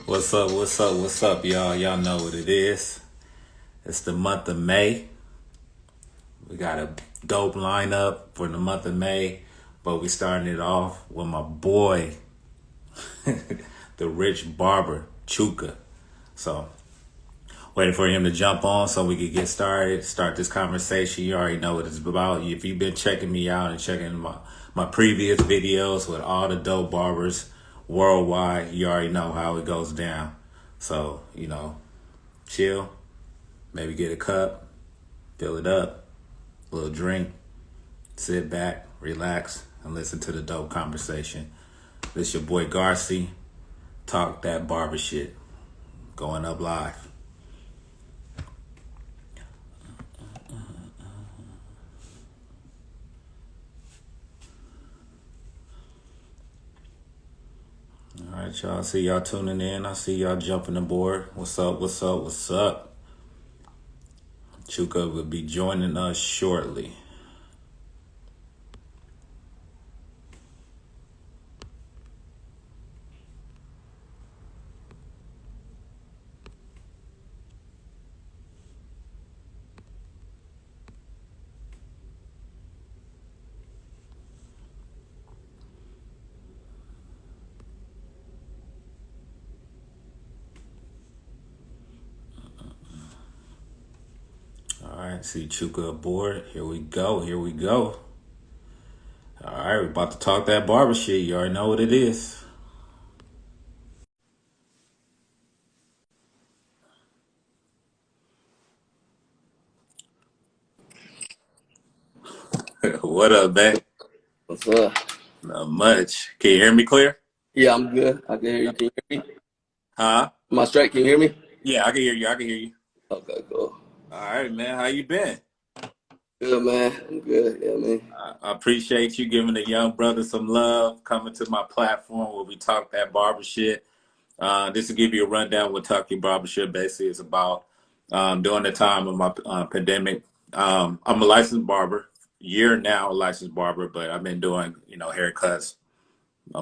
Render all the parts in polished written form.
What's up? What's up? What's up, y'all? Y'all know what it is. It's the month of May. We got a dope lineup for the month of May, but we starting it off with my boy, the Rich Barber Chuka. So, waiting for him to jump on so we could get started, start this conversation. You already know what it's about. If you've been checking me out and checking my previous videos with all the dope barbers worldwide, you already know how it goes down. So, chill, maybe get a cup, fill it up, a little drink, sit back, relax, and listen to the dope conversation. This your boy Garcy, Talk That Barber Shit, going up live. All right, y'all. See y'all tuning in. I see y'all jumping aboard. What's up? What's up? What's up? Chuka will be joining us shortly. All right, see Chuka aboard. Here we go. Here we go. All right, we're about to talk that barber shit. You already know what it is. What up, man? What's up? Not much. Can you hear me clear? Yeah, I'm good. I can hear you. Can you hear me? Huh? Am I straight? Can you hear me? Yeah, I can hear you. I can hear you. Okay, cool. All right, man. How you been? Good, man. I'm good. Yeah, man. I appreciate you giving the young brother some love, coming to my platform where we talk that barber shit. This will give you a rundown what Talk Your Barbership basically is about. During the time of my pandemic, I'm a licensed barber, year now licensed barber, but I've been doing, haircuts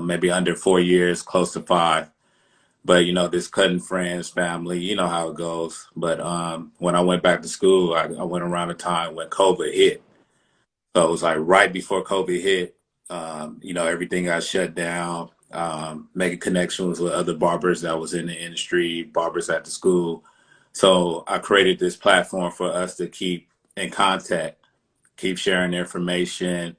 maybe under 4 years, close to 5. But, this cutting friends, family, you know how it goes. But when I went back to school, I went around the time when COVID hit. So it was like right before COVID hit, everything got shut down, making connections with other barbers that was in the industry, barbers at the school. So I created this platform for us to keep in contact, keep sharing information,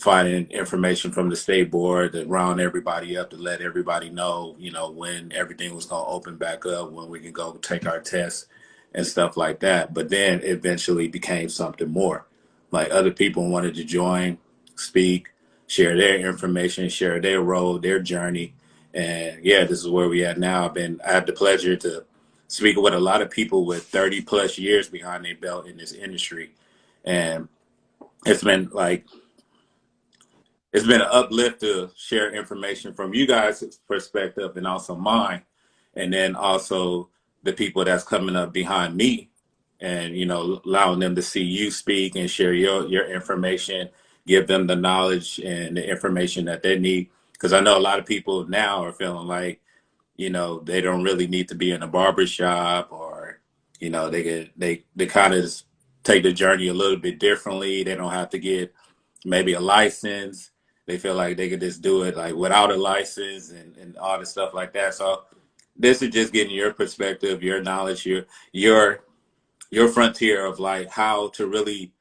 finding information from the state board to round everybody up to let everybody know, when everything was going to open back up, when we can go take our tests and stuff like that. But then eventually became something more. Like other people wanted to join, speak, share their information, share their role, their journey. And yeah, this is where we at now. I had the pleasure to speak with a lot of people with 30 plus years behind their belt in this industry. And it's been like it's been an uplift to share information from you guys' perspective and also mine, and then also the people that's coming up behind me, and allowing them to see you speak and share your information, give them the knowledge and the information that they need. Because I know a lot of people now are feeling like they don't really need to be in a barber shop, or they kind of take the journey a little bit differently. They don't have to get maybe a license. They feel like they could just do it like without a license and all the stuff like that. So this is just getting your perspective, your knowledge, your your frontier of like how to really,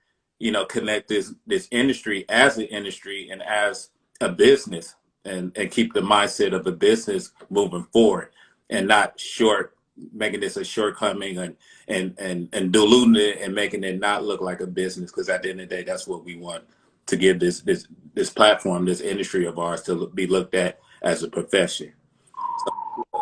connect this industry as an industry and as a business, and keep the mindset of a business moving forward, and not making this a shortcoming, and diluting it and making it not look like a business, because at the end of the day, that's what we want to give this platform, this industry of ours, to be looked at as a profession. So,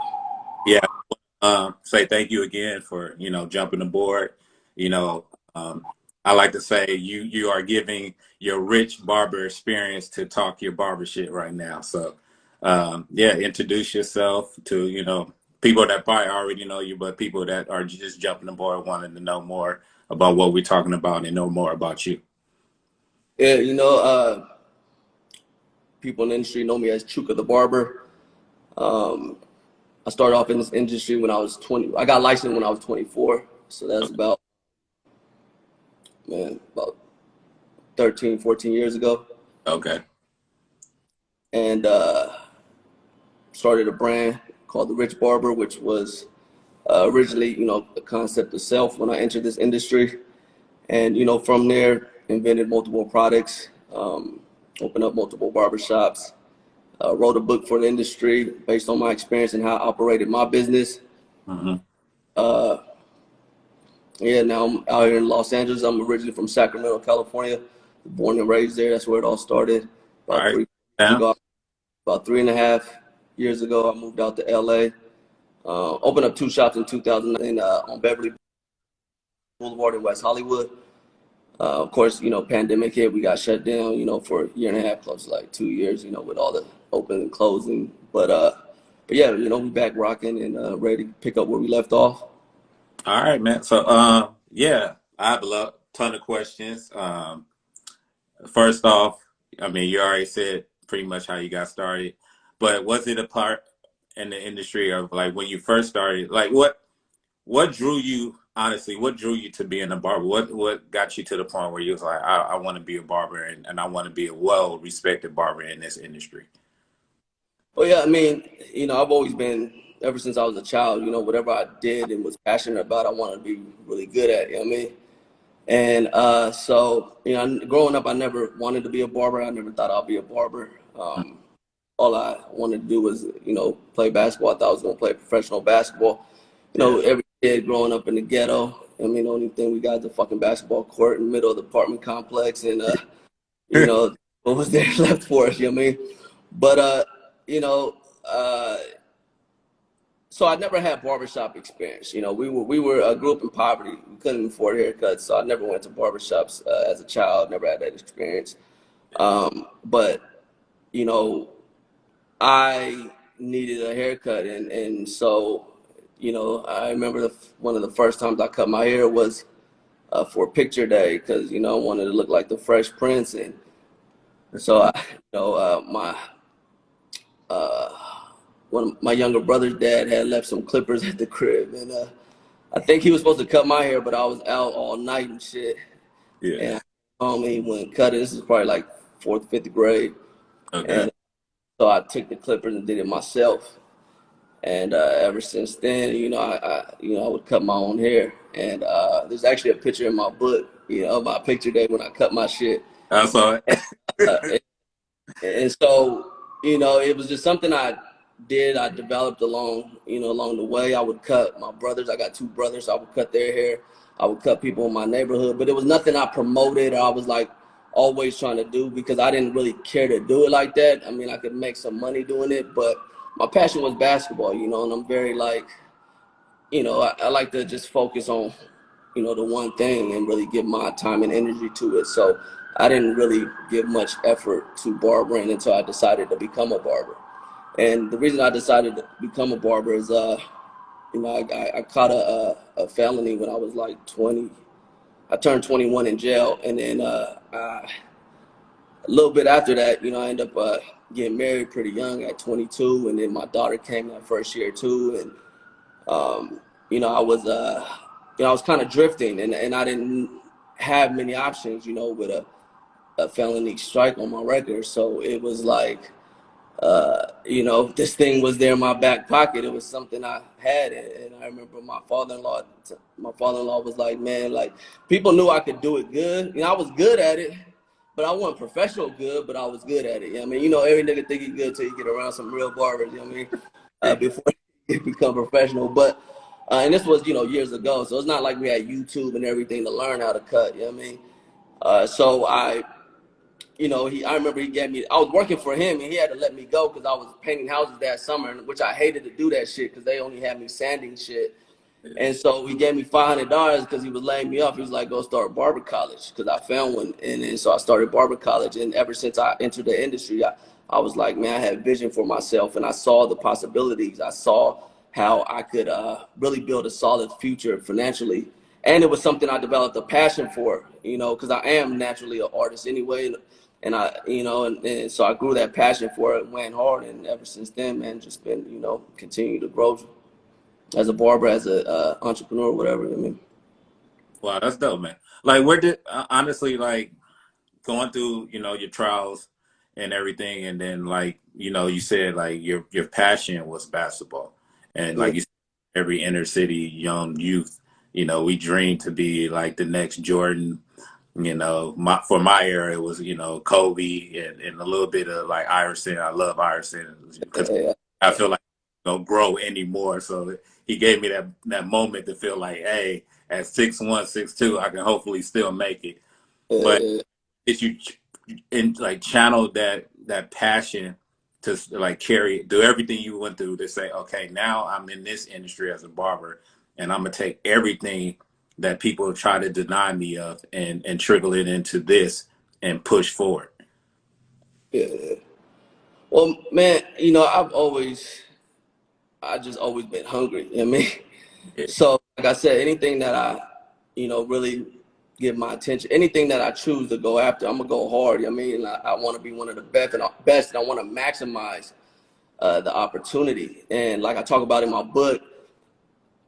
yeah, say thank you again for jumping aboard. You know, I like to say you are giving your rich barber experience to talk your barber shit right now. So yeah, introduce yourself to people that probably already know you, but people that are just jumping aboard wanting to know more about what we're talking about and know more about you. Yeah, people in the industry know me as Chuka the Barber. I started off in this industry when I was 20. I got licensed when I was 24. So that's about 13, 14 years ago. Okay. And started a brand called the Rich Barber, which was originally, the concept of self when I entered this industry. And, from there, invented multiple products, opened up multiple barbershops, wrote a book for the industry based on my experience and how I operated my business. Mm-hmm. Yeah, now I'm out here in Los Angeles. I'm originally from Sacramento, California. Born and raised there. That's where it all started. All About right. 3 years Now. ago, about 3.5 years ago, I moved out to LA. Opened up 2 shops in 2009 on Beverly Boulevard in West Hollywood. Of course, pandemic hit. We got shut down, for a year and a half, close to like 2 years, with all the opening and closing. But yeah, we back rocking and ready to pick up where we left off. All right, man. So, yeah, I have a ton of questions. First off, I mean, you already said pretty much how you got started, but was it a part in the industry of like when you first started? Like, what drew you? Honestly, what drew you to being a barber? What got you to the point where you was like, I want to be a barber and I want to be a well-respected barber in this industry? Well, yeah, I mean, I've always been, ever since I was a child, whatever I did and was passionate about, I wanted to be really good at, you know what I mean? And so, growing up, I never wanted to be a barber. I never thought I'd be a barber. All I wanted to do was, play basketball. I thought I was going to play professional basketball. Yeah. Every kid growing up in the ghetto, I mean, the only thing we got is a fucking basketball court in the middle of the apartment complex. And, what was there left for us, you know what I mean? But, you know, uh, so I never had barbershop experience. We grew up in poverty. We couldn't afford haircuts, so I never went to barbershops as a child. Never had that experience. But you know, I needed a haircut, and so I remember one of the first times I cut my hair was for picture day because I wanted to look like the Fresh Prince, and so my one of my younger brother's dad had left some clippers at the crib, and I think he was supposed to cut my hair, but I was out all night and shit. Yeah. And I home he went and cut it. This is probably like fourth, fifth grade, Okay. and so I took the clippers and did it myself. And ever since then, I would cut my own hair. And there's actually a picture in my book, my picture day when I cut my shit. I saw it. Uh, and so, it was just something I did. I developed along the way. I would cut my brothers. I got two brothers. So I would cut their hair. I would cut people in my neighborhood. But it was nothing I promoted or I was like always trying to do because I didn't really care to do it like that. I mean, I could make some money doing it, but my passion was basketball, and I'm very like, I like to just focus on, the one thing and really give my time and energy to it. So I didn't really give much effort to barbering until I decided to become a barber. And the reason I decided to become a barber is, I caught a felony when I was like 20. I turned 21 in jail, and then a little bit after that, I ended up getting married pretty young at 22, and then my daughter came that first year too, and I was kind of drifting, and I didn't have many options, with a felony strike on my record, so it was like, this thing was there in my back pocket. It was something I had, and I remember my father-in-law. My father-in-law was like, "Man, like people knew I could do it good. I was good at it, but I wasn't professional good, but I was good at it. I mean, every nigga think he good till you get around some real barbers. You know what I mean? Before you become professional. But and this was years ago, so it's not like we had YouTube and everything to learn how to cut. You know what I mean? So I remember he gave me, I was working for him and he had to let me go because I was painting houses that summer, which I hated to do that shit because they only had me sanding shit. And so he gave me $500 because he was laying me off. He was like, go start barber college because I found one. And so I started barber college. And ever since I entered the industry, I was like, man, I had vision for myself and I saw the possibilities. I saw how I could really build a solid future financially. And it was something I developed a passion for, because I am naturally an artist anyway. And and so I grew that passion for it, went hard, and ever since then, man, just been, continue to grow as a barber, as a entrepreneur, whatever. I mean, Wow, that's dope, man. Like, where did honestly, like, going through, your trials and everything, and then, like, you said like your passion was basketball, and yeah, like you said, every inner city young youth, we dream to be like the next Jordan. For my era, it was, Kobe and a little bit of like Iverson. I love Iverson because yeah, I feel like don't grow anymore. So he gave me that moment to feel like, hey, at 6'1", 6'2", I can hopefully still make it. But yeah, if you like channel that passion to like do everything you went through to say, okay, now I'm in this industry as a barber, and I'm gonna take everything that people try to deny me of and trickle it into this and push forward. yeah. Well, man, I just always been hungry. You know what I mean? Yeah. So, like I said, anything that I, really give my attention, anything that I choose to go after, I'm gonna go hard. You know what I mean? I want to be one of the best, and I want to maximize the opportunity. And like I talk about in my book,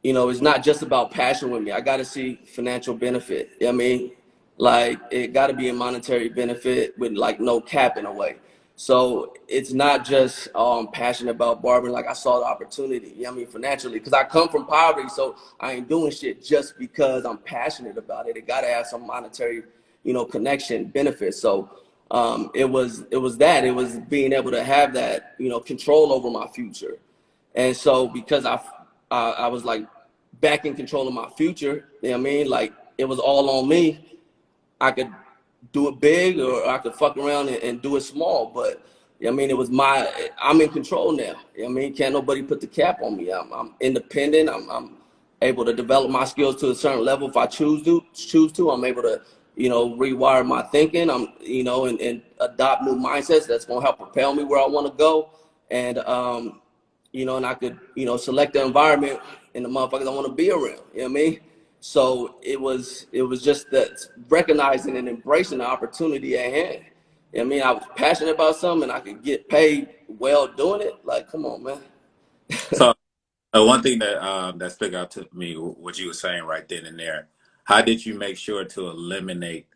it's not just about passion with me. I got to see financial benefit. You know what I mean? Like, it got to be a monetary benefit with like no cap in a way. So it's not just passionate about barbering. Like, I saw the opportunity, you know what I mean, financially, because I come from poverty. So I ain't doing shit just because I'm passionate about it. It got to have some monetary, connection benefit. So it was being able to have that, control over my future. And so because I was like back in control of my future, you know what I mean? Like, it was all on me. I could do it big or I could fuck around and do it small. But you know what I mean, I'm in control now. You know what I mean? Can't nobody put the cap on me. I'm independent. I'm able to develop my skills to a certain level if I choose to. I'm able to, rewire my thinking. And adopt new mindsets that's gonna help propel me where I want to go. And and I could, select the environment and the motherfuckers I want to be around. You know what I mean? So it was just that recognizing and embracing the opportunity at hand. You know what I mean? I was passionate about something and I could get paid well doing it. Like, come on, man. So one thing that stuck out to me, what you were saying right then and there, how did you make sure to eliminate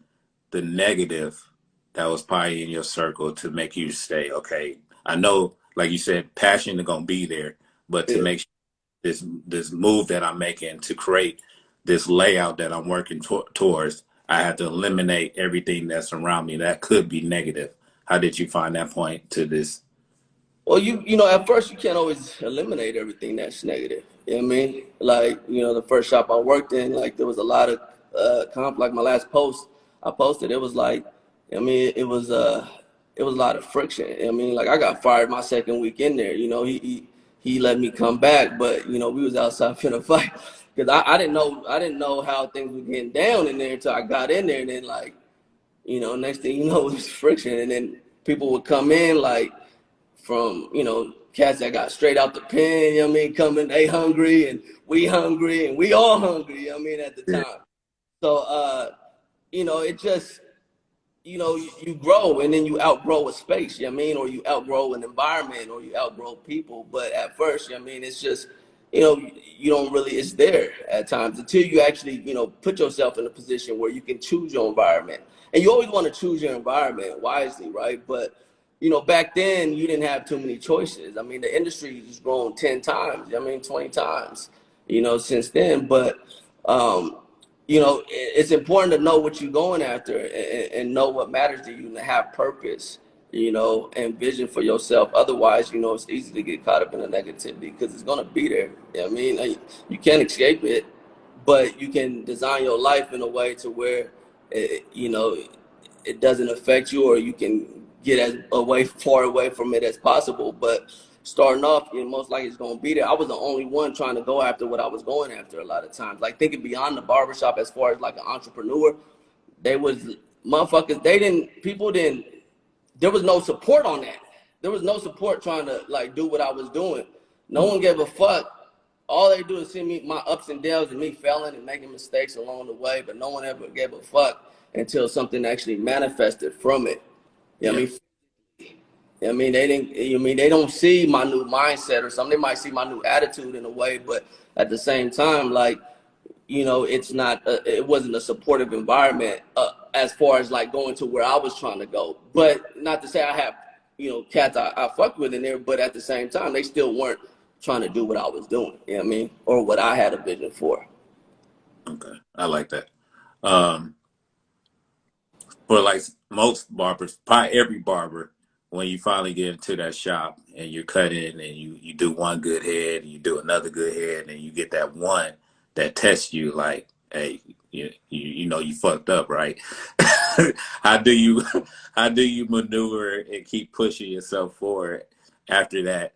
the negative that was probably in your circle to make you stay, okay, I know, like you said, passion is gonna be there, but to Yeah. make sure this move that I'm making to create this layout that I'm working towards, I had to eliminate everything that's around me that could be negative. How did you find that point to this? Well, at first you can't always eliminate everything that's negative. You know what I mean? Like, the first shop I worked in, like, there was a lot of like my last post I posted, it was like, I mean, it was a lot of friction. I mean, like, I got fired my second week in there. He let me come back, but we was outside finna fight because I didn't know how things were getting down in there until I got in there, and then, like, next thing you know, it was friction, and then people would come in like from, cats that got straight out the pen, you know what I mean, coming, they hungry and we all hungry, you know what I mean, at the Yeah. time. So it just, you grow and then you outgrow a space, you know what I mean, or you outgrow an environment or you outgrow people. But at first, you know what I mean, it's just, you don't really, it's there at times until you actually, put yourself in a position where you can choose your environment. And you always want to choose your environment wisely, right? But back then you didn't have too many choices. I mean, the industry has grown 10 times, I mean, 20 times, since then. But it's important to know what you're going after and know what matters to you and have purpose, and vision for yourself. Otherwise, it's easy to get caught up in the negativity because it's going to be there. You know what I mean? Like, you can't escape it, but you can design your life in a way to where, it doesn't affect you, or you can get as far away from it as possible. But starting off, most likely it's gonna be there. I was the only one trying to go after what I was going after a lot of times. Like, thinking beyond the barbershop as far as like an entrepreneur, they was motherfuckers, people didn't, there was no support on that. There was no support trying to like do what I was doing. No one gave a fuck. All they do is see me, my ups and downs, and me failing and making mistakes along the way, but no one ever gave a fuck until something actually manifested from it. You know what Yeah. I mean? I mean, they didn't. You mean they don't see my new mindset or something? They might see my new attitude in a way, but at the same time, like, you know, it's not. It wasn't a supportive environment as far as like going to where I was trying to go. But not to say I have, you know, cats I fucked with in there, but at the same time, they still weren't trying to do what I was doing. You know what I mean? Or what I had a vision for. Okay. I like that. Um, for like most barbers, probably every barber, when you finally get into that shop and you're cutting and you do one good head and you do another good head and you get that one that tests you like, hey, you know you fucked up, right? how do you how do you maneuver and keep pushing yourself forward after that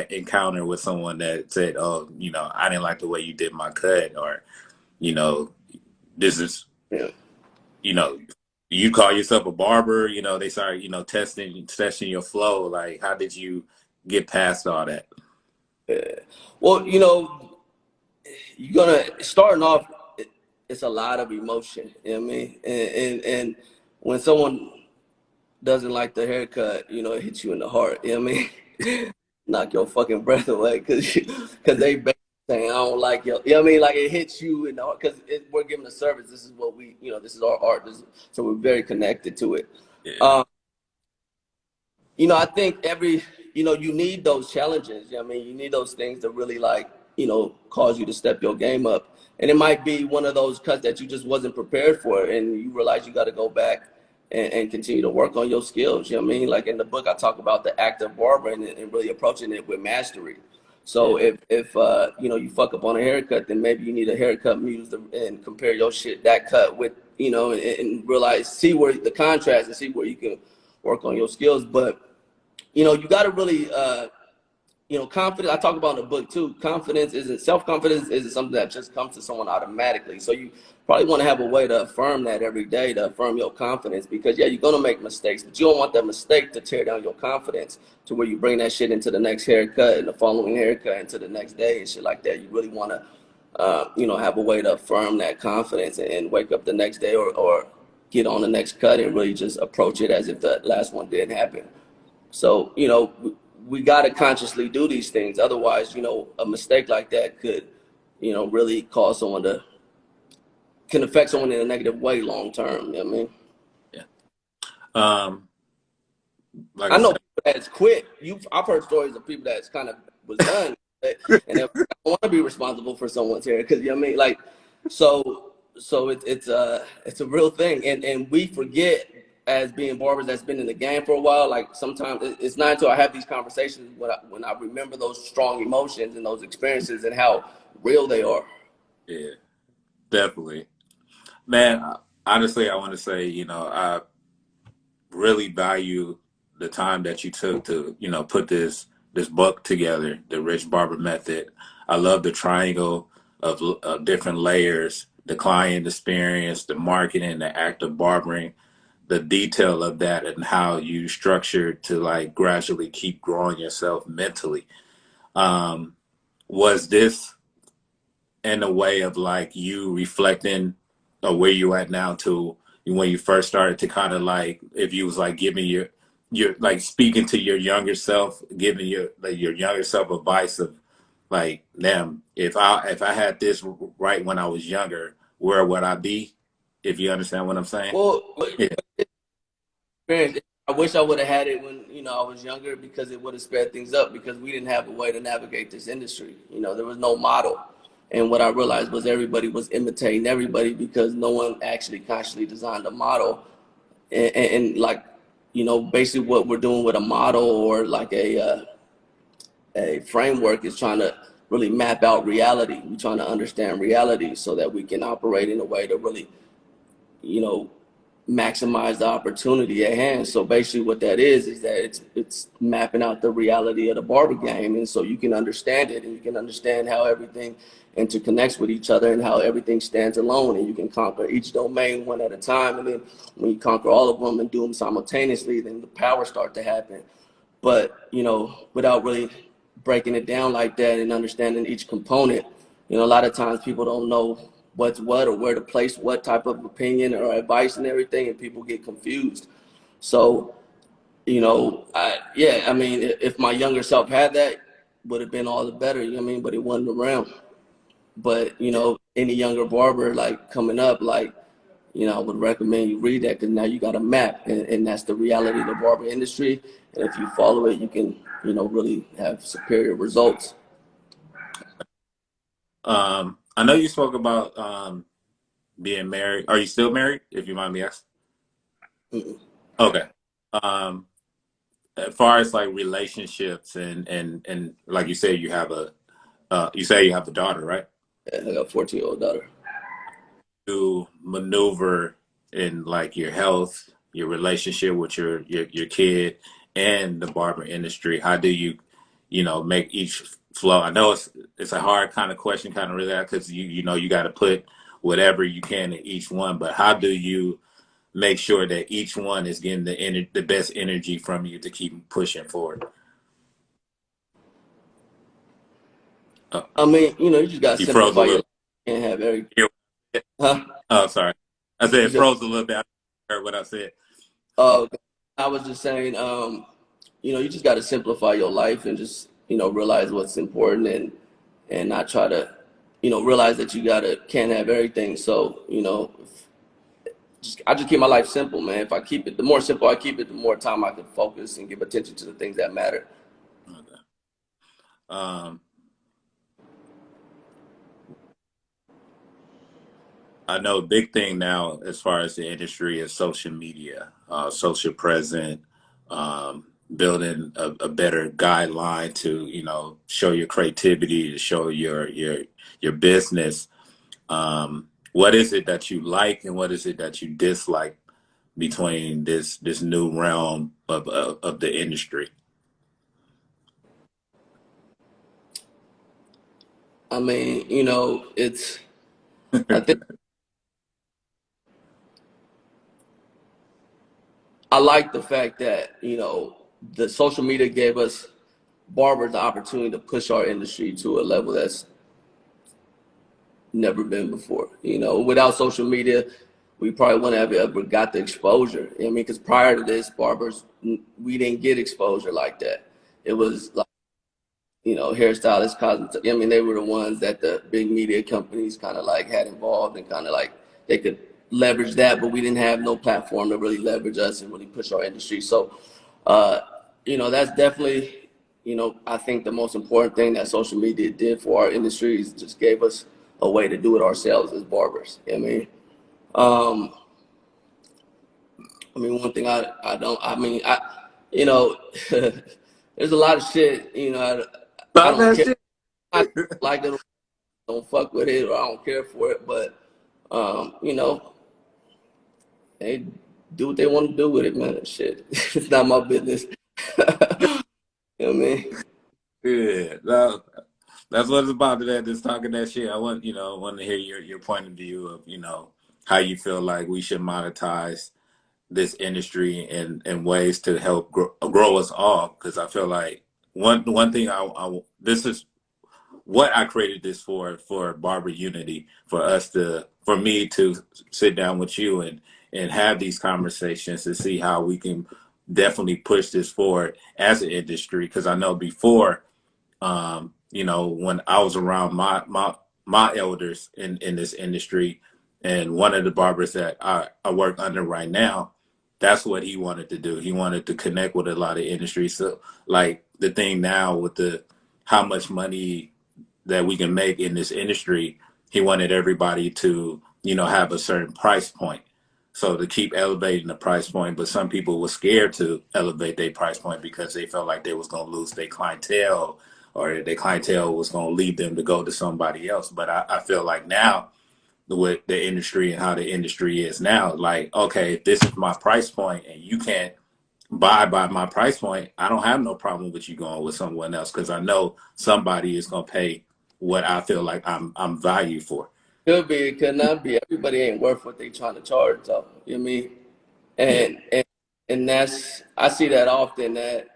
encounter with someone that said, oh, you know, I didn't like the way you did my cut, or you know, this is, Yeah. you know, you call yourself a barber, you know, they start, you know, testing your flow. Like, how did you get past all that? Yeah. Well, you know, you're gonna starting off. It's a lot of emotion. You know what I mean? And when someone doesn't like the haircut, you know, it hits you in the heart. You know what I mean? Knock your fucking breath away because they basically saying I don't like you. You know what I mean? Like it hits you in the heart because we're giving a service. This is what we, you know, this is our art. So we're very connected to it. Yeah, Um, you know, I think you know, you need those challenges. You know what I mean? You need those things to really like, you know, cause you to step your game up. And it might be one of those cuts that you just wasn't prepared for and you realize you got to go back and continue to work on your skills. You know what I mean? Like in the book, I talk about the act of barbering and really approaching it with mastery. yeah, So if you know, you fuck up on a haircut, then maybe you need a haircut muse and compare your shit, that cut with, you know, and realize, see where the contrast and see where you can work on your skills. But you know, you got to really, you know, confidence. I talk about in the book too. Confidence isn't self-confidence isn't something that just comes to someone automatically. So you probably want to have a way to affirm that every day, to affirm your confidence, because yeah, you're gonna make mistakes, but you don't want that mistake to tear down your confidence to where you bring that shit into the next haircut and the following haircut into the next day and shit like that. You really want to, you know, have a way to affirm that confidence and wake up the next day or get on the next cut and really just approach it as if the last one didn't happen. So, you know, we got to consciously do these things. Otherwise, you know, a mistake like that could, you know, really cause someone to, can affect someone in a negative way long term. You know what I mean? yeah. Um, like I I know said, people that's quit. I've heard stories of people that's kind of was done and they don't want to be responsible for someone's hair because, you know what I mean? Like, so it's a real thing. And we forget as being barbers that's been in the game for a while, like sometimes it's not until I have these conversations when I remember those strong emotions and those experiences and how real they are. yeah, definitely, man. Honestly, I want to say, you know, I really value the time that you took to, you know, put this book together, the Rich Barber Method. I love the triangle of different layers, the client experience, the marketing, the act of barbering, the detail of that, and how you structured to like gradually keep growing yourself mentally. Um, was this in a way of like you reflecting where you at now to when you first started, to kind of like, if you was like giving your like speaking to your younger self, giving your younger self advice of like, damn, if I had this right when I was younger, where would I be? If you understand what I'm saying? Well, Yeah, experience. I wish I would have had it when, you know, I was younger because it would have sped things up because we didn't have a way to navigate this industry. You know, there was no model. And what I realized was everybody was imitating everybody because no one actually consciously designed a model. And like, you know, basically what we're doing with a model or like a framework is trying to really map out reality. We're trying to understand reality so that we can operate in a way to really, you know, maximize the opportunity at hand. So basically what that is that it's mapping out the reality of the barber game. And so you can understand it and you can understand how everything interconnects with each other and how everything stands alone, and you can conquer each domain one at a time. And then when you conquer all of them and do them simultaneously, then the power start to happen. But, you know, without really breaking it down like that and understanding each component, you know, a lot of times people don't know what's what or where to place what type of opinion or advice and everything, and people get confused. So, you know, yeah, I mean, if my younger self had that, would have been all the better, you know what I mean? But it wasn't around. But, you know, any younger barber like coming up, like, you know, I would recommend you read that because now you got a map, and that's the reality of the barber industry. And if you follow it, you can, you know, really have superior results. I know you spoke about being married. Are you still married, if you mind me asking? Mm-mm. Okay. Um, as far as like relationships and like you said, you say you have a daughter, right? I got a 14-year-old daughter. To maneuver in like your health, your relationship with your kid, and the barber industry? How do you, make each flow? I know it's a hard kind of question, kind of really, because you got to put whatever you can in each one. But how do you make sure that each one is getting the best energy from you to keep pushing forward? Oh, I mean, you know, you just got to you froze a simplify your little. life. You can't have every, Yeah. huh? Oh, sorry. I said You it said, froze a little bit. I heard what I said. okay. I was just saying, you know, you just got to simplify your life and just, you know, realize what's important, and not try to, you know, realize that you can't have everything. So, you know, I just keep my life simple, man. If I keep it, the more simple I keep it, the more time I can focus and give attention to the things that matter. Okay. Um, I know a big thing now as far as the industry is social media, social present, building a better guideline to, show your creativity, to show your business. What is it that you like and what is it that you dislike between this new realm of the industry? I mean, you know, I think I like the fact that, you know, the social media gave us barbers the opportunity to push our industry to a level that's never been before. You know, without social media, we probably wouldn't have ever got the exposure. I mean, because prior to this, barbers, we didn't get exposure like that. It was like, you know, hairstylists, cosmetics. I mean, they were the ones that the big media companies kind of like had involved, and kind of like they could leverage that, but we didn't have no platform to really leverage us and really push our industry. So, uh, you know, that's definitely, you know, I think the most important thing that social media did for our industry is just gave us a way to do it ourselves as barbers. Um, I mean, one thing I don't, I mean, you know, there's a lot of shit, you know, I Stop don't that care. shit. I like it, don't fuck with it, or I don't care for it. But you know, they do what they want to do with it, man. Shit, it's not my business. You know what I mean? Yeah, no, that's what it's about today. Just talking that shit. I want to hear your point of view of, how you feel like we should monetize this industry in ways to help grow us all. Because I feel like one thing this is what I created this for Barber Unity, for me to sit down with you and have these conversations to see how we can definitely push this forward as an industry. Because I know before, when I was around my elders in this industry, and one of the barbers that I work under right now, that's what he wanted to do. He wanted to connect with a lot of industries. So like the thing now with the how much money that we can make in this industry, he wanted everybody to, have a certain price point. So to keep elevating the price point, but some people were scared to elevate their price point because they felt like they was going to lose their clientele, or their clientele was going to leave them to go to somebody else. But I feel like now, with the industry and how the industry is now, like, okay, if this is my price point and you can't buy by my price point, I don't have no problem with you going with someone else because I know somebody is going to pay what I feel like I'm valued for. Could be, it could not be. Everybody ain't worth what they trying to charge, though. You know what I mean? Yeah. And that's, I see that often, that,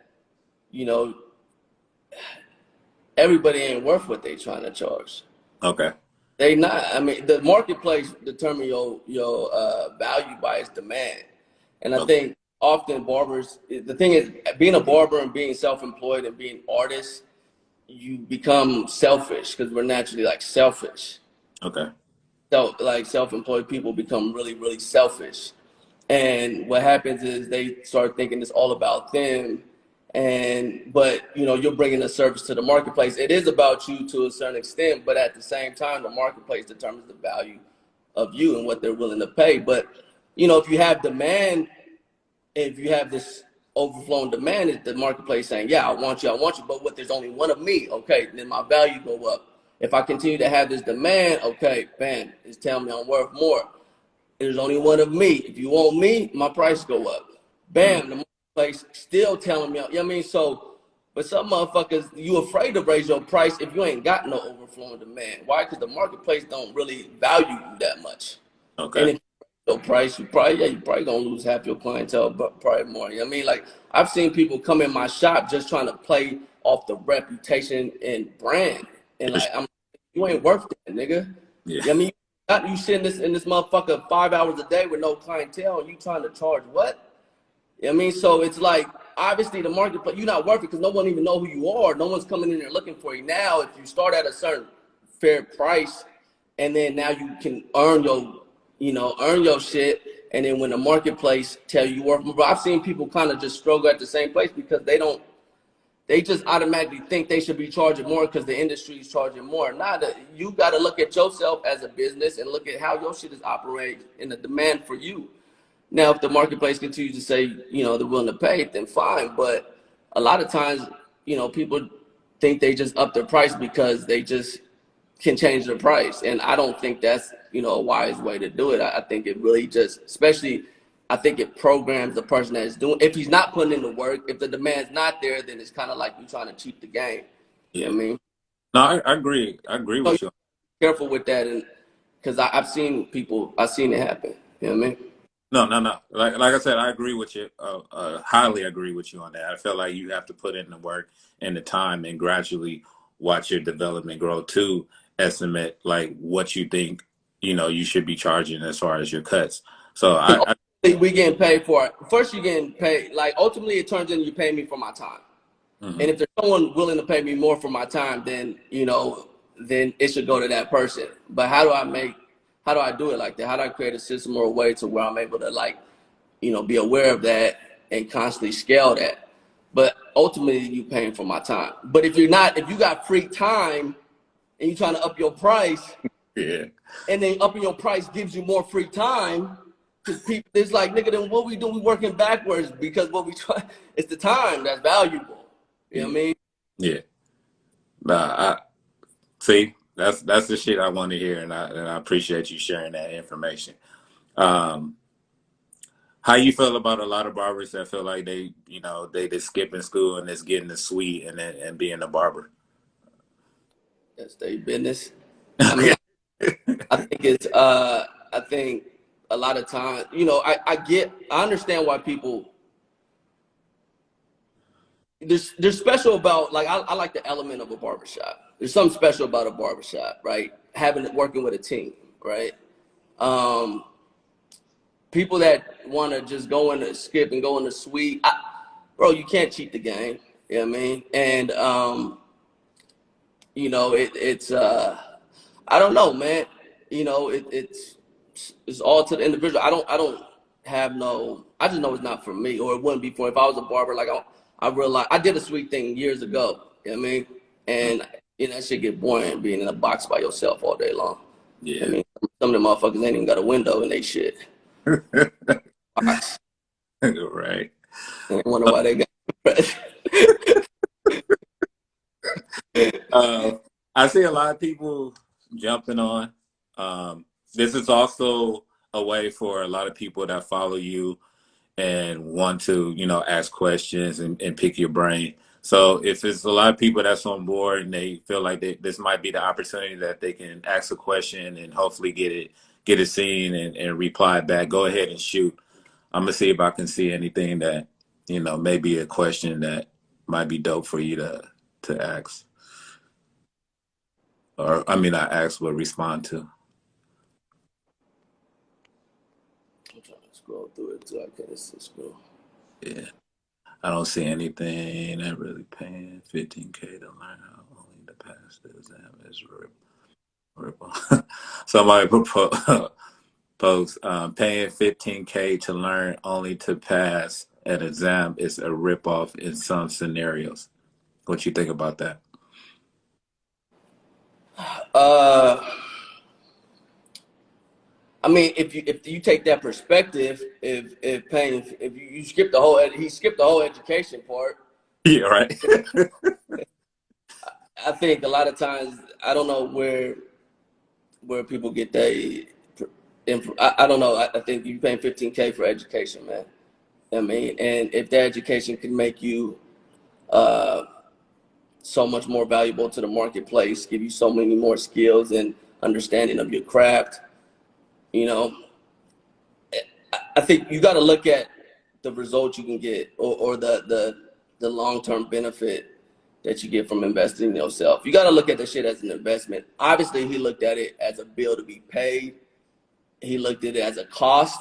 you know, everybody ain't worth what they trying to charge. Okay. They not. I mean, the marketplace determine your value by its demand, and I Okay. think often barbers, the thing is, being a barber and being self-employed and being artists, you become selfish because we're naturally like selfish. Okay. So like self-employed people become really, really selfish. And what happens is they start thinking it's all about them. But you're bringing a service to the marketplace. It is about you to a certain extent, but at the same time, the marketplace determines the value of you and what they're willing to pay. But if you have demand, if you have this overflowing demand, is the marketplace saying, yeah, I want you, but what, there's only one of me, okay, then my value go up. If I continue to have this demand, okay, bam, it's telling me I'm worth more. There's only one of me. If you want me, my price go up. Mm. Bam, the marketplace still telling me, you know what I mean? So, but some motherfuckers, you afraid to raise your price if you ain't got no overflowing demand. Why? Because the marketplace don't really value you that much. And Okay. if you raise your price, you probably gonna lose half your clientele, but probably more. You know what I mean? Like I've seen people come in my shop just trying to play off the reputation and brand. And like you ain't worth that, nigga. You know Yeah. what I mean? You sitting in this motherfucker 5 hours a day with no clientele and you trying to charge what? You know what I mean? So it's like, obviously the marketplace, you're not worth it because no one even know who you are. No one's coming in there looking for you. Now, if you start at a certain fair price and then now you can earn your shit. And then when the marketplace tell you worth more, but I've seen people kind of just struggle at the same place because they just automatically think they should be charging more because the industry is charging more. You got to look at yourself as a business and look at how your shit is operating and the demand for you. Now, if the marketplace continues to say, they're willing to pay, then fine. But a lot of times, people think they just up their price because they just can change the price. And I don't think that's, a wise way to do it. I think it really just, especially, I think it programs the person that is doing, if he's not putting in the work, if the demand's not there, then it's kind of like you trying to cheat the game. You know Yeah. what I mean? No, I agree. I agree So with you. you're careful with that. And because I've seen it happen. You know what I mean? No, no, no. Like I said, I agree with you. Highly agree with you on that. I feel like you have to put in the work and the time and gradually watch your development grow to estimate like what you think, you should be charging as far as your cuts. So Because I ultimately we getting paid for it. First, you getting paid. Like ultimately, it turns into you paying me for my time. And mhm. if there's someone willing to pay me more for my time, then then it should go to that person. But how do I do it like that? How do I create a system or a way to where I'm able to be aware of that and constantly scale that? But ultimately, you paying for my time. But if you're not, if you got free time and you're trying to up your price, Yeah. and then upping your price gives you more free time. Because people, it's like, nigga, then what we do, we working backwards because what we try, it's the time that's valuable. You know Yeah. what I mean? Yeah. Nah, I see that's the shit I want to hear, and I appreciate you sharing that information. Um, how you feel about a lot of barbers that feel like they just skipping school and just getting the suite and being a barber? That's their business. I Okay. mean, I think I think a lot of times, I understand why people, there's special about, like, I like the element of a barbershop. There's something special about a barbershop, right? Working with a team, right? Um, People that want to just go in the skip and go in the suite, bro, you can't cheat the game. You know what I mean? And it's I don't know, man. It's all to the individual. I don't have no. I just know it's not for me, or it wouldn't be for. If I was a barber, like I realized I did a sweet thing years ago. You know what I mean? And that shit get boring being in a box by yourself all day long. I Yeah. mean, some of them motherfuckers ain't even got a window in they shit box. Right. And I wonder why they got. Uh, I see a lot of people jumping on. This is also a way for a lot of people that follow you and want to, ask questions and pick your brain. So if it's a lot of people that's on board and they feel like this might be the opportunity that they can ask a question and hopefully get it seen and reply back, go ahead and shoot. I'm gonna see if I can see anything that, maybe a question that might be dope for you to ask. Or I mean not ask but respond to. I'm trying to scroll through it too. I can't see scroll. Yeah. I don't see anything that really paying 15K to learn how only to pass the exam is rip off. Somebody post paying 15K to learn only to pass an exam is a rip off in some scenarios. What you think about that? Uh, I mean, if you take that perspective, if paying, if you skip the whole, he skipped the whole education part. Yeah, right. I think a lot of times I don't know where people get they. I don't know. I think you paying 15K for education, man. I mean, and if that education can make you uh, so much more valuable to the marketplace, give you so many more skills and understanding of your craft, you know, I think you got to look at the results you can get, or the long term benefit that you get from investing in yourself. You got to look at the shit as an investment. Obviously, he looked at it as a bill to be paid. He looked at it as a cost.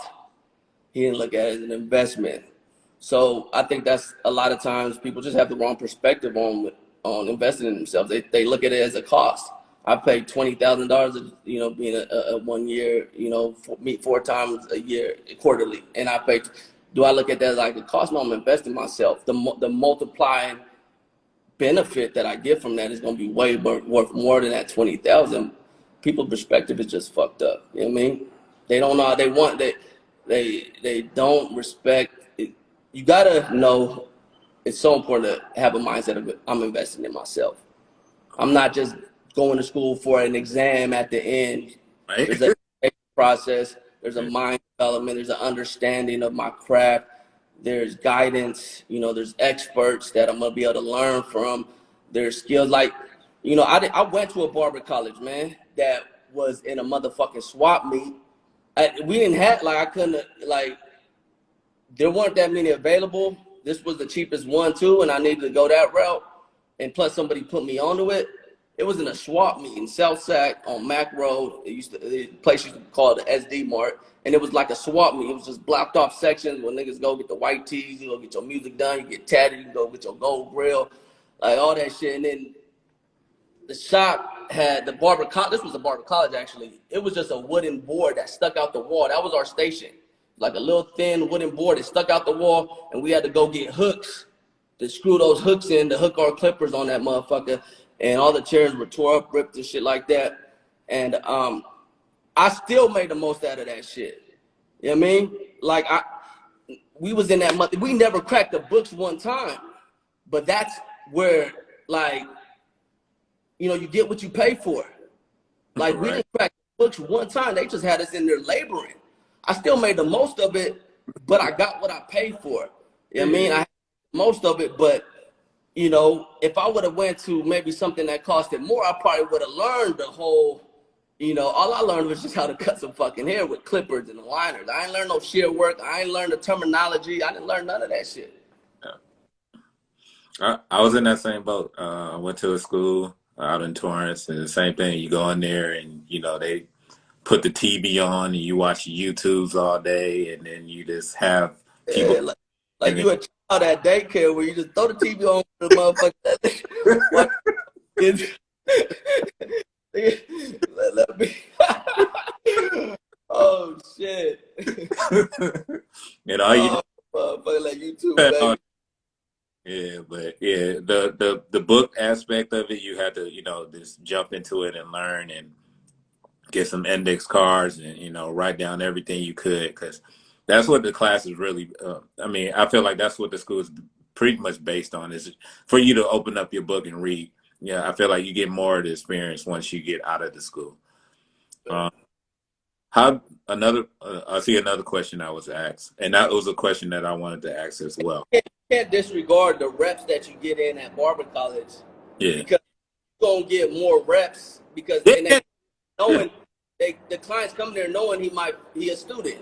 He didn't look at it as an investment. So I think that's a lot of times people just have the wrong perspective on investing in themselves. They look at it as a cost. I paid $20,000, you know, being a 1 year, you know, meet 4 times a year quarterly, and I paid. Do I look at that like a cost? No, I'm investing in myself. The multiplying benefit that I get from that is going to be way worth more than that 20,000. People's perspective is just fucked up. You know what I mean? They don't know. They want they don't respect it. You gotta know it's so important to have a mindset of I'm investing in myself. I'm not just going to school for an exam at the end. Right. There's a process. There's a mind development. There's an understanding of my craft. There's guidance. You know, there's experts that I'm gonna be able to learn from. There's skills like, you know, I went to a barber college, man, that was in a motherfucking swap meet. We didn't have like I couldn't like there weren't that many available. This was the cheapest one too, and I needed to go that route. And plus, somebody put me onto it. It was in a swap meet in South Sac on Mac Road. The place used to be called the SD Mart, and it was like a swap meet. It was just blocked off sections where niggas go get the white tees, you go get your music done, you get tatted, you can go get your gold grill, like all that shit. And then the shop had the barber college. This was a barber college actually. It was just a wooden board that stuck out the wall. That was our station, like a little thin wooden board that stuck out the wall, and we had to go get hooks to screw those hooks in to hook our clippers on that motherfucker. And all the chairs were tore up, ripped, and shit like that. And I still made the most out of that shit. You know what I mean? Like we was in that month. We never cracked the books one time, but that's where like you know, you get what you pay for. Like we Right. didn't crack the books one time. They just had us in there laboring. I still made the most of it, but I got what I paid for. You know what I mean? I had most of it, but you know, if I would have went to maybe something that costed more, I probably would have learned the whole, you know, all I learned was just how to cut some fucking hair with clippers and aligners. I ain't learned no shear work. I ain't learned the terminology. I didn't learn none of that shit. I was in that same boat. I went to a school out in Torrance, and the same thing. You go in there, and you know they put the TV on, and you watch YouTubes all day, and then you just have people. Yeah, like And you a child at daycare where you just throw the TV on for the motherfucker. Watch kids. Let me. Oh shit. you know, you Oh, motherfucker, like YouTube, baby. yeah, but yeah, the book aspect of it, you had to just jump into it and learn and get some index cards and write down everything you could, because that's what the class is really. I mean, I feel like that's what the school is pretty much based on, is for you to open up your book and read. Yeah, I feel like you get more of the experience once you get out of the school. Um, how I see another question I was asked, and that was a question that I wanted to ask as well. You can't disregard the reps that you get in at barber college, Yeah, because you're gonna get more reps because and yeah, they knowing the clients come there knowing he a student.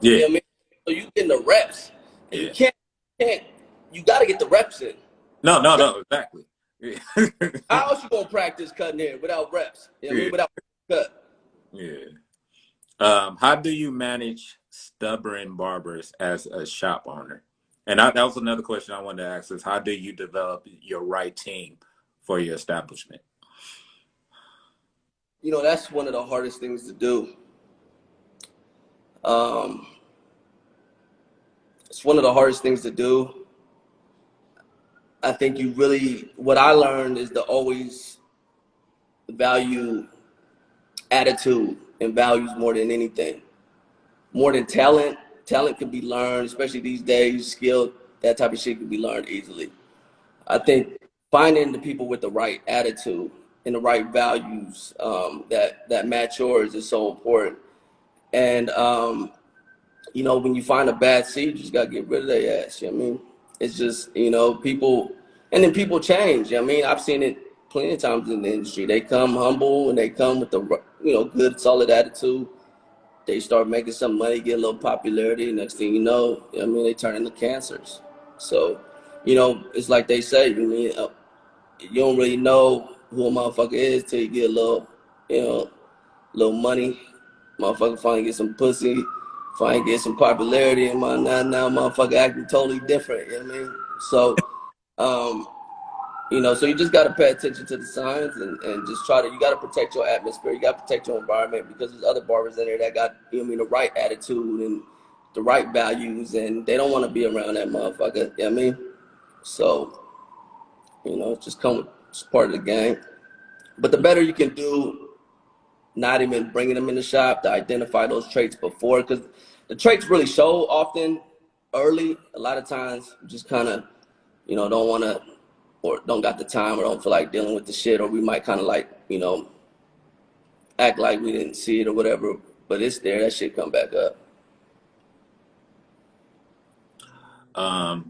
You yeah, know what I mean? So you getting the reps, and yeah. you got to get the reps in. No, exactly. Yeah. How else you gonna practice cutting hair without reps? You know what I Yeah, mean? Without cut. yeah. How do you manage stubborn barbers as a shop owner? And that was another question I wanted to ask is how do you develop your right team for your establishment? You know, that's one of the hardest things to do. Um, it's one of the hardest things to do. I think what I learned is to always value attitude and values more than anything. More than talent. Talent can be learned, especially these days. Skill, that type of shit can be learned easily. I think finding the people with the right attitude and the right values that match yours is so important. And you know, when you find a bad seed, you just gotta get rid of their ass. You know what I mean? It's just, you know, people, and then people change. You know what I mean? I've seen it plenty of times in the industry. They come humble and they come with the, you know, good, solid attitude. They start making some money, get a little popularity. Next thing you know what I mean, they turn into cancers. So, you know, it's like they say, you don't really know who a motherfucker is till you get a little, you know, little money. Motherfucker finally get some pussy, finally get some popularity, and now motherfucker acting totally different. You know what I mean? So, um, you know, so you just gotta pay attention to the signs and just you gotta protect your atmosphere. You gotta protect your environment because there's other barbers in there that got, you know what I mean, the right attitude and the right values, and they don't want to be around that motherfucker. You know what I mean? So, you know, it's part of the game. But the better you can do, not even bringing them in the shop to identify those traits before, because the traits really show often early. A lot of times, you just kind of, you know, don't want to, or don't got the time, or don't feel like dealing with the shit, or we might kind of like, you know, act like we didn't see it or whatever. But it's there. That shit come back up.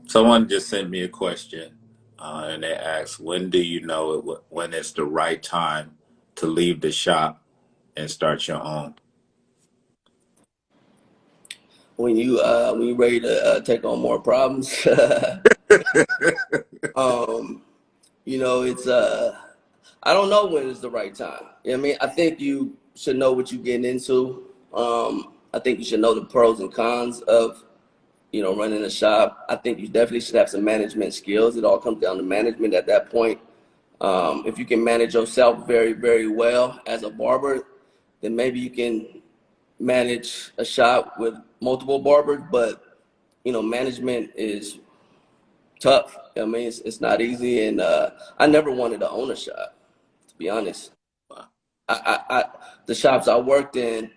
Someone just sent me a question, and they asked, "When do you know when it's the right time to leave the shop and start your own?" When you ready to take on more problems, you know, it's I don't know when is the right time. You know what I mean? I think you should know what you're getting into. I think you should know the pros and cons of, you know, running a shop. I think you definitely should have some management skills. It all comes down to management at that point. If you can manage yourself very, very well as a barber, then maybe you can manage a shop with multiple barbers. But, you know, management is tough. I mean, it's not easy. And I never wanted to own a shop, to be honest. I the shops I worked in,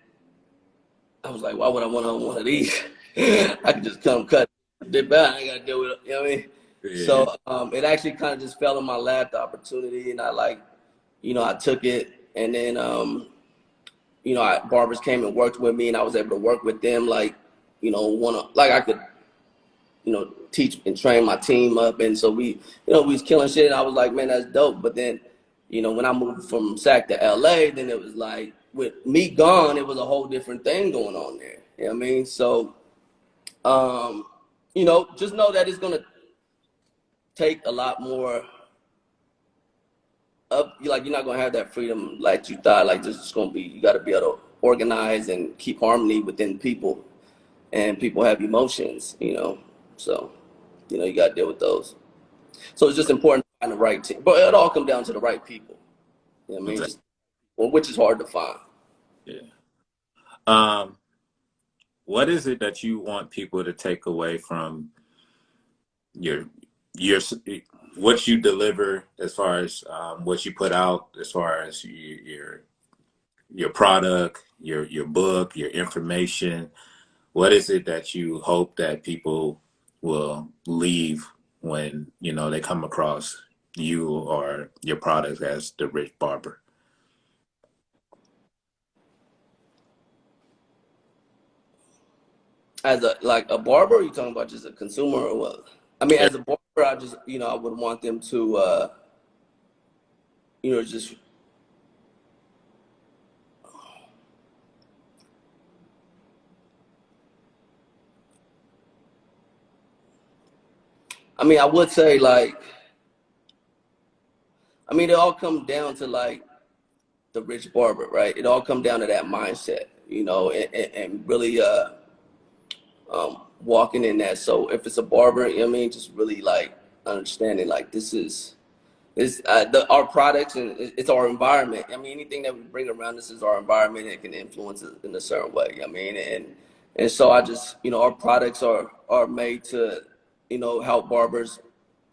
I was like, why would I want to own one of these? I could just come cut, dip out. I ain't got to deal with it. You know what I mean? Yeah. So it actually kind of just fell in my lap, the opportunity, and I like, you know, I took it, and then you know, barbers came and worked with me, and I was able to work with them, like, you know, like I could, you know, teach and train my team up, and so you know, we was killing shit. And I was like, man, that's dope. But then, you know, when I moved from Sac to LA, then it was like with me gone, it was a whole different thing going on there. You know what I mean? So, you know, just know that it's gonna take a lot more of you. Like, you're not gonna have that freedom like you thought. Like, this is gonna be, you got to be able to organize and keep harmony within people, and people have emotions. You know, so you know, you got to deal with those. So it's just important to find the right team. But it all comes down to the right people. You know what I mean? Exactly. Just, well, which is hard to find. Yeah. Um, what is it that you want people to take away from your your what you deliver as far as what you put out, as far as your product, your book, your information? What is it that you hope that people will leave when, you know, they come across you or your product as the Rich Barber? As a barber, are you talking about just a consumer or what? I mean, as a barber, I just, you know, I would want them to, you know, just, I mean, I would say like, I mean, it all comes down to like the Rich Barber, right? It all comes down to that mindset, you know, and really, walking in that. So if it's a barber, you know what I mean, just really like understanding like this is our products, and it's our environment. I mean, anything that we bring around us is our environment. It can influence it in a certain way. I mean, and so I just, you know, our products are made to, you know, help barbers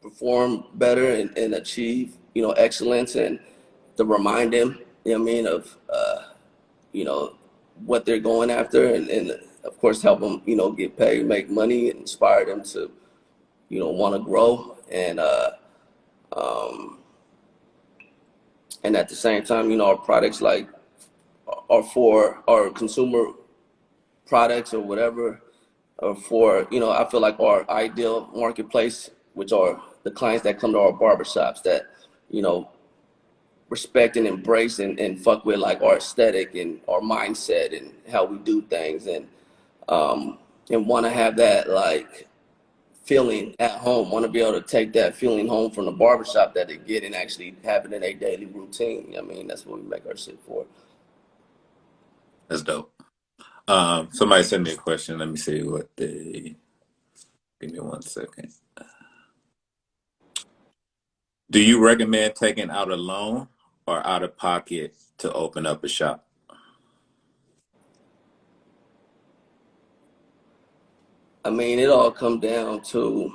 perform better and achieve, you know, excellence, and to remind them, you know what I mean, of you know, what they're going after, and of course help them, you know, get paid, make money, and inspire them to, you know, want to grow, um, and at the same time, you know, our products like are for our consumer products or whatever, or for, you know, I feel like our ideal marketplace, which are the clients that come to our barbershops that, you know, respect and embrace and fuck with like our aesthetic and our mindset and how we do things, and want to have that like feeling at home, want to be able to take that feeling home from the barbershop that they get and actually have it in a daily routine. I mean, that's what we make our shit for. That's dope. Somebody sent me a question. Let me see what they. Give me 1 second. Do you recommend taking out a loan or out of pocket to open up a shop? I mean, it all comes down to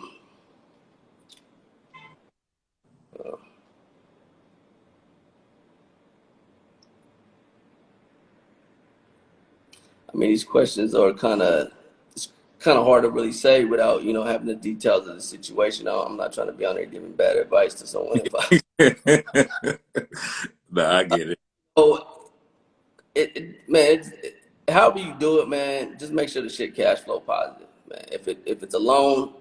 I mean, these questions are it's kind of hard to really say without, you know, having the details of the situation. I'm not trying to be on there giving bad advice to someone. If I, No, I get it. oh, man, however you do it, man, just make sure the shit cash flow positive, man. If it's a loan,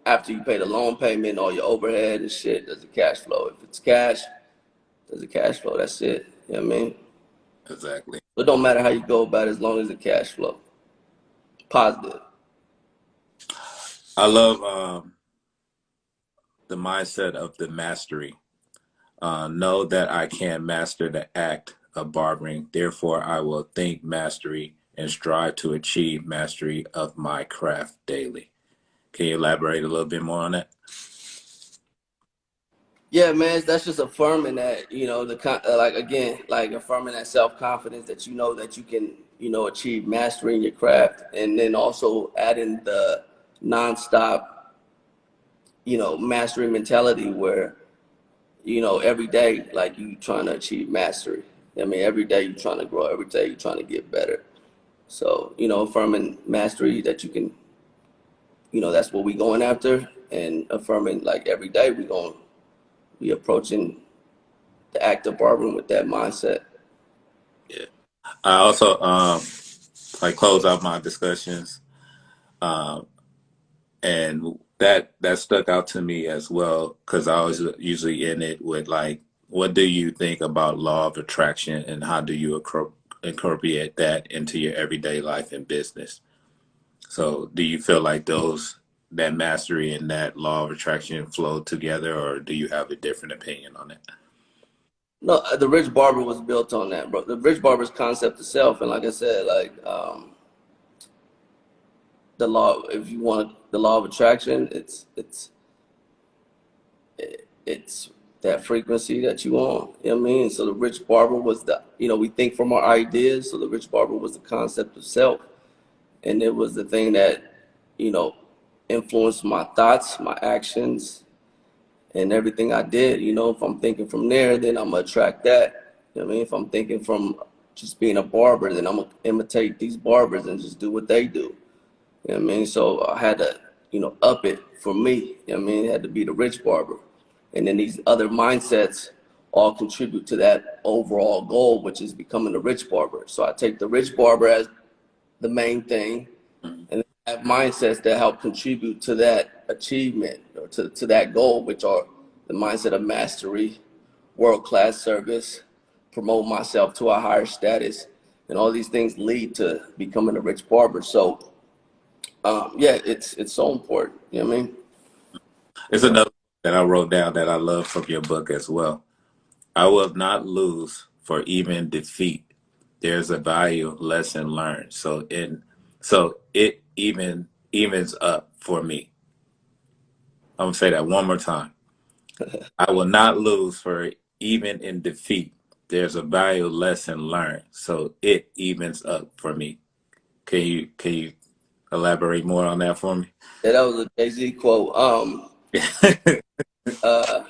after you pay the loan payment, all your overhead and shit, does it cash flow? If it's cash, does it cash flow? That's it. You know what I mean? Exactly. It don't matter how you go about it as long as the cash flow positive. I love the mindset of the mastery. Know that I can master the act of barbering. Therefore, I will think mastery and strive to achieve mastery of my craft daily. Can you elaborate a little bit more on that? Yeah, man, that's just affirming that, you know, like again, like affirming that self-confidence that you know that you can, you know, achieve mastery in your craft, and then also adding the nonstop, you know, mastery mentality where, you know, every day like you trying to achieve mastery. I mean, every day you're trying to grow, every day you're trying to get better. So, you know, affirming mastery that you can, you know, that's what we going after, and affirming like every day we approaching the act of barbering with that mindset. Yeah. I also like close out my discussions, um, and that stuck out to me as well because I was usually in it with like, what do you think about law of attraction and how do you incorporate that into your everyday life and business? So, do you feel like that mastery and that law of attraction flow together, or do you have a different opinion on it? No, the Rich Barber was built on that, bro. The Rich Barber's concept itself, and like I said, like the law. If you want the law of attraction, it's that frequency that you want. You know what I mean? So the Rich Barber was the, you know, we think from our ideas. So the Rich Barber was the concept of self, and it was the thing that, you know, influenced my thoughts, my actions, and everything I did. You know, if I'm thinking from there, then I'm gonna attract that. You know what I mean? If I'm thinking from just being a barber, then I'm gonna imitate these barbers and just do what they do. You know what I mean? So I had to, you know, up it for me. You know what I mean? It had to be the Rich Barber. And then these other mindsets all contribute to that overall goal, which is becoming a Rich Barber. So I take the Rich Barber as the main thing, and have mindsets that help contribute to that achievement or to that goal, which are the mindset of mastery, world-class service, promote myself to a higher status, and all these things lead to becoming a Rich Barber. So yeah, it's so important. You know what I mean? It's another that I wrote down that I love from your book as well. I will not lose for even defeat. There's a value lesson learned. So it even evens up for me. I'm gonna say that one more time. I will not lose, for even in defeat, there's a value lesson learned. So it evens up for me. Can you elaborate more on that for me? Yeah, that was a Jay-Z quote. Uh,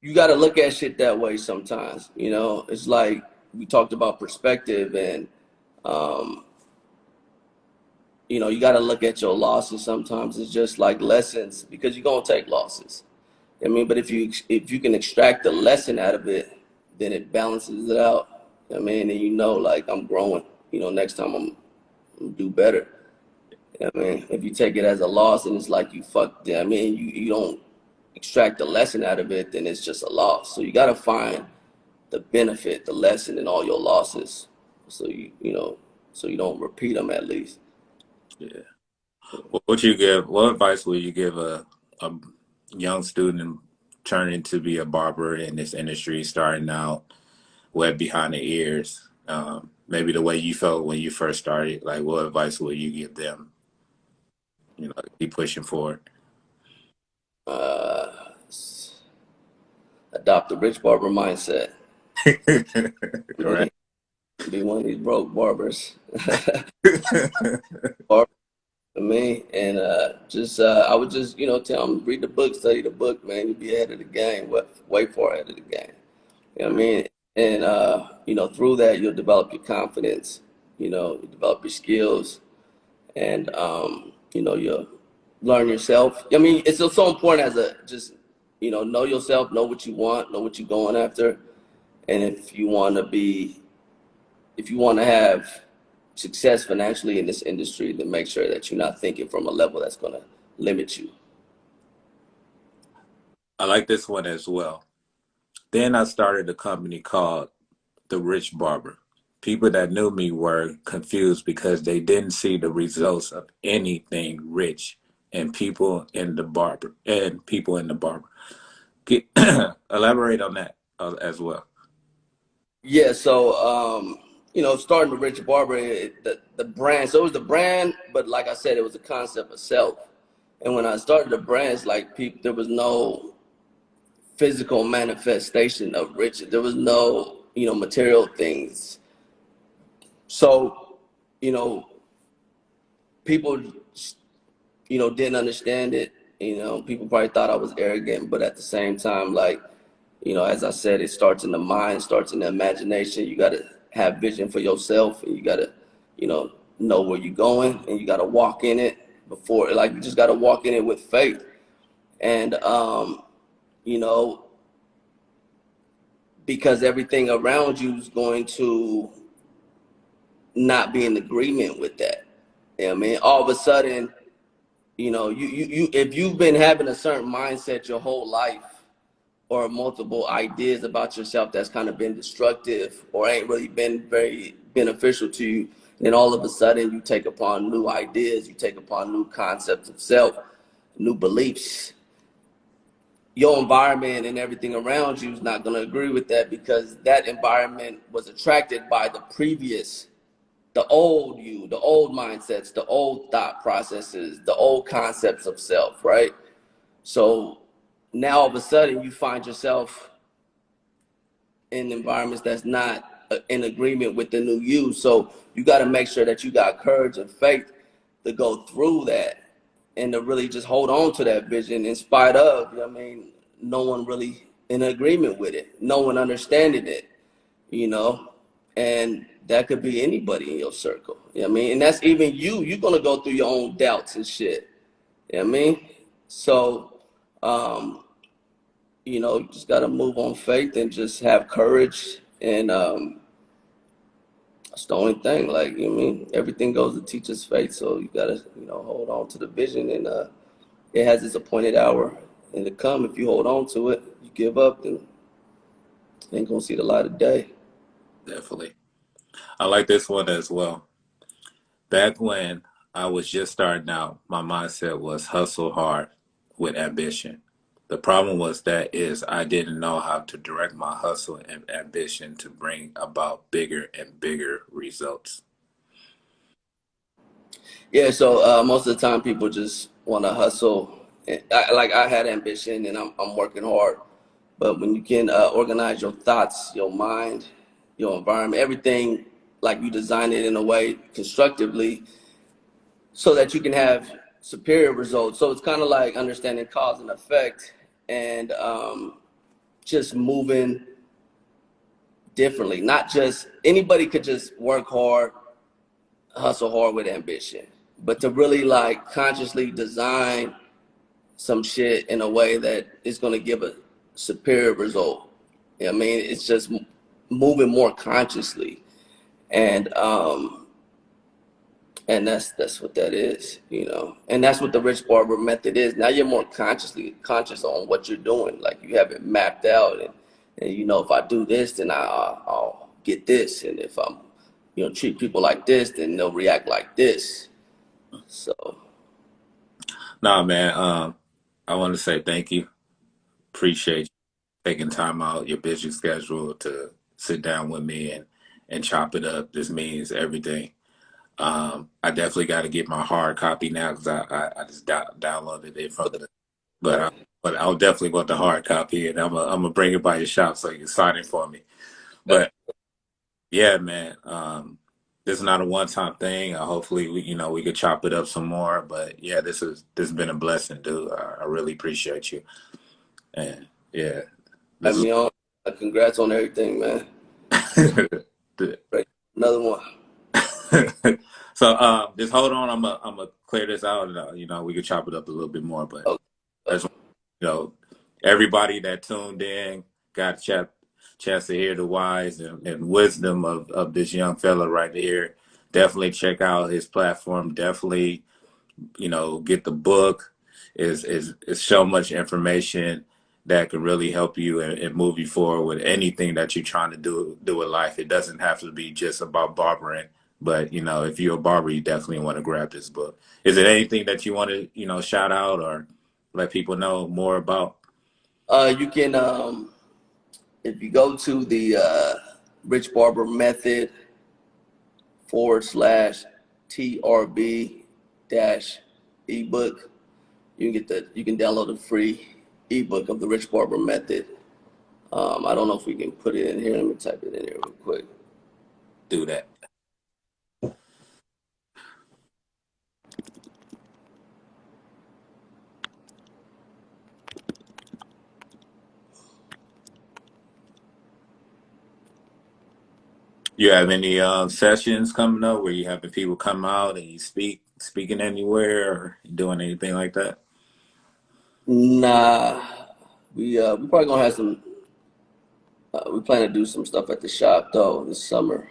you got to look at shit that way sometimes. You know, it's like we talked about perspective, and um, you know, you got to look at your losses. Sometimes it's just like lessons because you're gonna take losses. I mean, but if you can extract the lesson out of it, then it balances it out. I mean, and you know, like I'm growing. You know, next time I'm gonna do better. I mean, if you take it as a loss and it's like you fucked, I mean, you don't extract the lesson out of it, then it's just a loss. So you got to find the benefit, the lesson in all your losses, so you know, so you don't repeat them at least. Yeah. What advice would you give a young student turning to be a barber in this industry, starting out wet behind the ears? Maybe the way you felt when you first started. Like, what advice would you give them? You know, keep pushing forward. Uh, Adopt the Rich Barber mindset. I mean, Correct. be one of these broke barbers. I mean, and just I would just tell them read the book, study the book, man. You'll be ahead of the game. Way far ahead of the game. You know what I mean? And through that you'll develop your confidence. You develop your skills, and you'll learn yourself. I mean, it's so important as a just know yourself, know what you want, know what you're going after, and if you want to have success financially in this industry, then make sure that you're not thinking from a level that's going to limit you. I like this one as well. Then I started a company called The Rich Barber. People that knew me were confused because they didn't see the results of anything rich and people in the barber. Get, elaborate on that as well. Yeah, so starting the Rich Barber, the brand. So it was the brand, but like I said, it was a concept of self. And when I started the brands, like people, there was no physical manifestation of riches. There was no material things. So you know people didn't understand it. People probably thought I was arrogant, but at the same time, like as I said, it starts in the mind, starts in the imagination. You got to have vision for yourself, and you got to, know where you're going, and you got to walk in it before. Like you just got to walk in it with faith, and you know, because everything around you is going to not be in agreement with that. You know what I mean? All of a sudden, you if you've been having a certain mindset your whole life, or multiple ideas about yourself that's kind of been destructive or ain't really been very beneficial to you, then all of a sudden you take upon new ideas, you take upon new concepts of self, new beliefs. Your environment and everything around you is not going to agree with that, because that environment was attracted by the old you, the old mindsets, the old thought processes, the old concepts of self, right? So now all of a sudden you find yourself in environments that's not in agreement with the new you. So you got to make sure that you got courage and faith to go through that, and to really just hold on to that vision in spite of, no one really in agreement with it, no one understanding it, you know, and that could be anybody in your circle. And that's even you. You're gonna go through your own doubts and shit. You know what I mean? So, um, you just got to move on faith and just have courage. And that's the only thing. Like, everything goes to teach us faith. So you got to, hold on to the vision. And it has its appointed hour. And to come, if you hold on to it, you give up, then it ain't going to see the light of day. Definitely. I like this one as well. Back when I was just starting out, my mindset was hustle hard with ambition. The problem was that is I didn't know how to direct my hustle and ambition to bring about bigger and bigger results. Yeah, so most of the time people just want to hustle. I had ambition and I'm working hard. But when you can organize your thoughts, your mind, your environment, everything, like you design it in a way constructively so that you can have superior results. So it's kind of like understanding cause and effect and just moving differently. Not just anybody could just work hard, hustle hard with ambition, but to really like consciously design some shit in a way that is going to give a superior result. I mean, it's just moving more consciously, and and that's what that is, you know. And that's what the Rich Barber Method is. Now you're more conscious on what you're doing. Like you have it mapped out, and you know, if I do this, then I'll get this, and if I'm, you know, treat people like this, then they'll react like this. So, Nah, man. I want to say thank you. Appreciate you taking time out your busy schedule to sit down with me and chop it up. This means everything. I definitely got to get my hard copy now because I just downloaded it from the, but right. I'll definitely want the hard copy, and I'm gonna bring it by your shop so you can sign it for me. But yeah, man, this is not a one-time thing. Hopefully, we could chop it up some more. But yeah, this has been a blessing, dude. I really appreciate you, and yeah, Have this is me on. Congrats on everything, man. Right. Another one. so. Just hold on. I'm gonna clear this out, and we could chop it up a little bit more. But Okay. I just, everybody that tuned in got a chance to hear the wise and wisdom of this young fella right here. Definitely check out his platform. Definitely, get the book. Is so much information that can really help you and move you forward with anything that you're trying to do with life. It doesn't have to be just about barbering, but if you're a barber, you definitely want to grab this book. Is it anything that you want to shout out or let people know more about? You can if you go to the Rich Barber Method / TRB dash ebook, you can download a free ebook of the Rich Barber Method. I don't know if we can put it in here. Let me type it in here real quick. Do that. You have any sessions coming up where you having people come out and you speaking anywhere or doing anything like that? Nah, we probably gonna have some. We plan to do some stuff at the shop though this summer.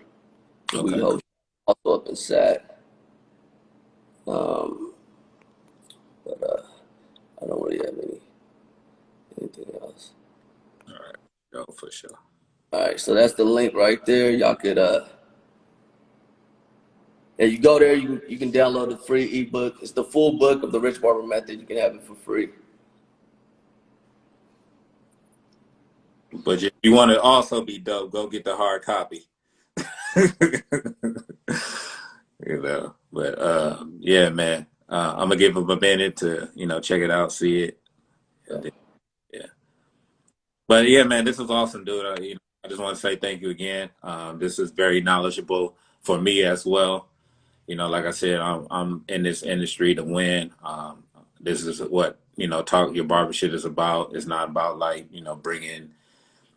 We Okay. host also up in Sat. Um, but I don't really have anything else. All right. Go for sure. All right, so that's the link right there. Y'all could yeah, you go there. You can download the free ebook. It's the full book of the Rich Barber Method. You can have it for free. But if you want to also be dope, go get the hard copy. But yeah, man. I'm gonna give him a minute to check it out, see it. Yeah. Yeah. But yeah, man, this is awesome, dude. I just want to say thank you again. This is very knowledgeable for me as well. Like I said, I'm in this industry to win. This is what Talk Your Barbershit is about. It's not about like bringing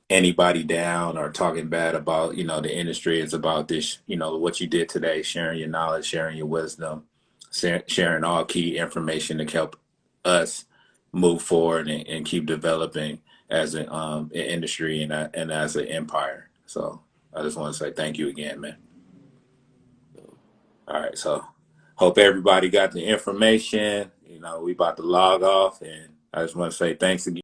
anybody down or talking bad about the industry. It's about this what you did today, sharing your knowledge, sharing your wisdom, sharing all key information to help us move forward and keep developing as an industry and as an empire. So I just want to say thank you again, man. All right, so hope everybody got the information. We about to log off, and I just want to say thanks again.